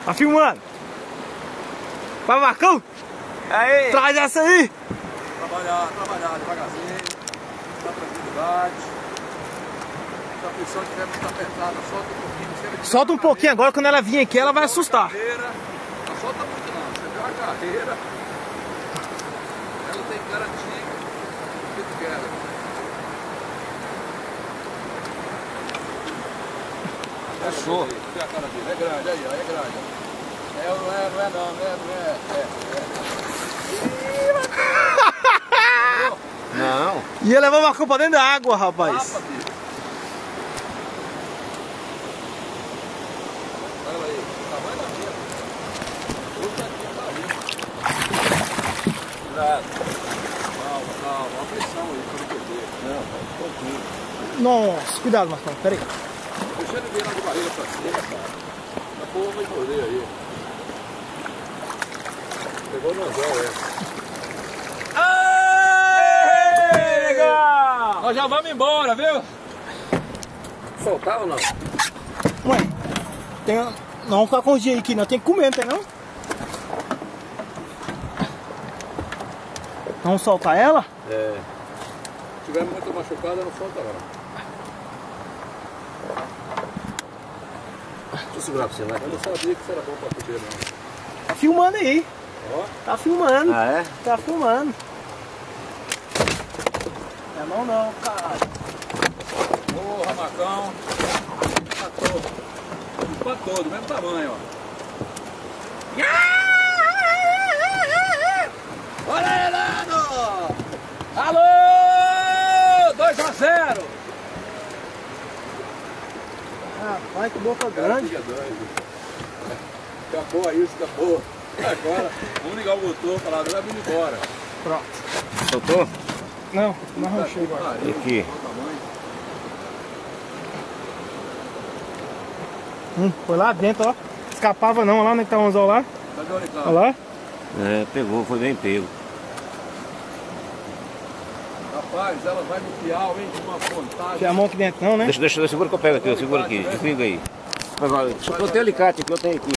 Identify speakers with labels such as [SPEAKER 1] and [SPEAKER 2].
[SPEAKER 1] Tá filmando? Vai, Marcão?
[SPEAKER 2] Aí!
[SPEAKER 1] Traz essa aí!
[SPEAKER 3] Trabalhar devagarzinho, na tranquilidade. Se a pressão estiver muito apertada, solta um pouquinho.
[SPEAKER 1] Solta um pouquinho agora, quando ela vir aqui, ela vai assustar.
[SPEAKER 3] Não solta muito não, você deu uma carreira. Ela tem garantia que tu quer.
[SPEAKER 2] Fechou.
[SPEAKER 3] A cara dele, é grande, aí, ó, é grande.
[SPEAKER 2] Não.
[SPEAKER 1] Ia levar o Marcão pra dentro da água, rapaz.
[SPEAKER 3] Olha aí, o tamanho da minha. Outra aqui tá ali. Cuidado. Calma, uma pressão aí, pra não perder. Não, um pouquinho.
[SPEAKER 1] Nossa, cuidado, Marcão, pera aí.
[SPEAKER 3] Deixa ele vir lá de barriga pra cima, cara. A porra vai morrer aí. Pegou no anzol,
[SPEAKER 2] Aê, legal!
[SPEAKER 3] Nós já vamos embora, viu? Soltar ou não?
[SPEAKER 1] Ué, não vamos ficar com o dia aí que não tem que comer, não tem não? Vamos soltar ela?
[SPEAKER 3] É. Se tiver muito machucada, não solta não.
[SPEAKER 2] Deixa eu segurar pra você, vai.
[SPEAKER 3] Eu não sabia que isso era bom pra poder, não.
[SPEAKER 1] Tá filmando aí.
[SPEAKER 3] Ó.
[SPEAKER 1] Tá filmando.
[SPEAKER 2] Ah, é?
[SPEAKER 1] Tá filmando. Não é não, cara.
[SPEAKER 3] Porra, Macão. Empatou, do mesmo tamanho, ó. Olha aí, Lando! Alô! 2-0!
[SPEAKER 1] Rapaz, que boca grande.
[SPEAKER 3] Acabou aí, escapou. Agora, vamos ligar o motor, falar, agora vamos embora.
[SPEAKER 1] Pronto.
[SPEAKER 2] Soltou?
[SPEAKER 1] Não, não arranchei agora.
[SPEAKER 2] Aqui.
[SPEAKER 1] Foi lá dentro, ó. Escapava não, olha lá onde tá o anzol lá.
[SPEAKER 3] Cadê o Ricardo?
[SPEAKER 1] Olha lá.
[SPEAKER 2] É, pegou, foi bem pego.
[SPEAKER 3] Rapaz, ela vai no piau, hein? Uma vontade.
[SPEAKER 1] Tinha a mão aqui dentro não, né?
[SPEAKER 2] Deixa, segura que eu pego aqui, segura aqui, desliga aí. Deixa eu pegar o alicate aqui, eu tenho aqui.